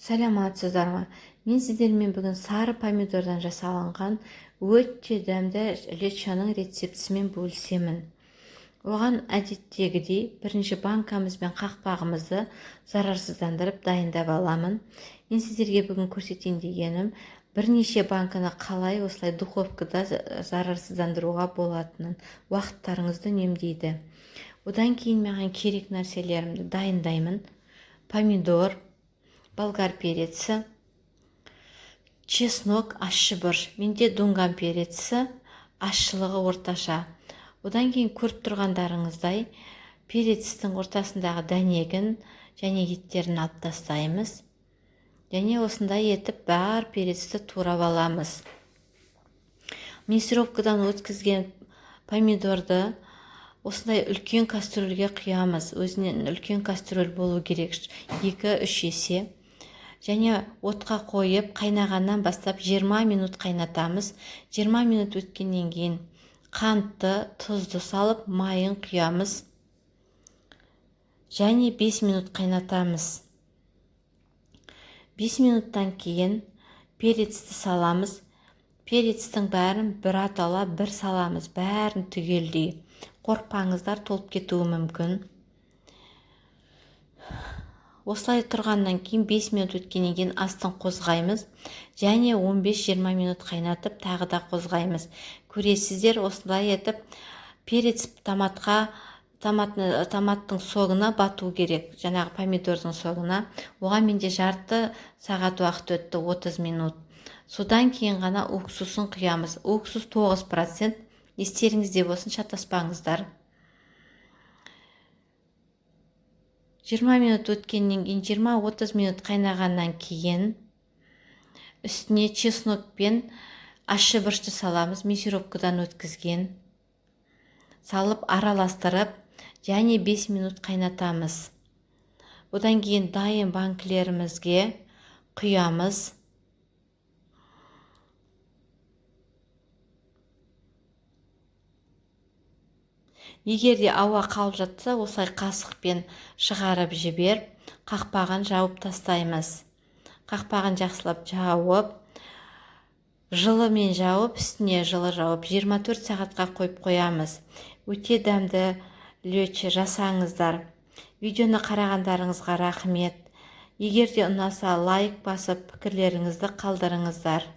Саламатсыздар ма? Мен сіздермен бүгін сары помидордан жасалынған өте дәмді лечоның рецептісімен бөлісемін. Оған әдеттегідей бірінші банкамыз бен қақпағымызды зарарсыздандырып дайындап аламын. Мен сіздерге бүгін көрсетейін дегенім бірнеше банканы қалай осылай духовкада зарарсыздандыруға болатынын, уақыттарыңызды үнемдейді. Одан кейін маған керек нәрселерімді дайындаймын. Помидор, болгар переці, чеснок, ащы бұрыш. Менде дунган переці, ащылығы орташа. Одан кейін көріп тұрғандарыңыздай перецтің ортасындағы дәнегін және еттерін алып тастаймыз. Және осындай етіп бар перецті турап аламыз. Мясорубкадан өткізген помидорды осындай үлкен кастрөлге құямыз. Өзінен үлкен кастрөл болу керек, 2-3 есе. Және отқа қойып, қайнағаннан бастап 20 минут қайнатамыз. 20 минут өткеннен кейін қантты, тұзды салып, майын құямыз. Және 5 минут қайнатамыз. 5 минуттан кейін перецті саламыз. Перецтің бәрін бір атала бір саламыз. Бәрін түгелдей. Қорықпаңыздар, толып кетуі мүмкін. Осылай тұрғаннан кейін 5 минут өткеннен кейін астын қозғаймыз. Және 15-20 минут қайнатып, тағы да қозғаймыз. Көресіздер, осылай етіп перец томаттың согына бату керек. Жаңағы помидордың согына. Оған менде жарты сағат уақыт өтті, 30 минут. Содан кейін ғана уксусын құямыз. Уксус 9%. Естеріңізде болсын, шатаспаңыздар. 20 минут өткеннен кейін, 20-30 минут қайнағаннан кейін үстіне чеснок пен ащы бұрышты саламыз. Мясорубкадан өткізген. Салып араластырып, және 5 минут қайнатамыз. Одан кейін дайын банкілерімізге құямыз. Егерде ауа қалып жатса, осылай қасықпен шығарып жіберіп, қақпағын жауып тастаймыз. Қақпағын жақсылап жауып, жылымен жауып, үстіне жылы жауып, 24 сағатқа қойып қоямыз. Өте дәмді лечо жасаңыздар. Видеоны қарағандарыңызға рахмет. Егерде ұнаса, лайк басып, пікірлеріңізді қалдырыңыздар.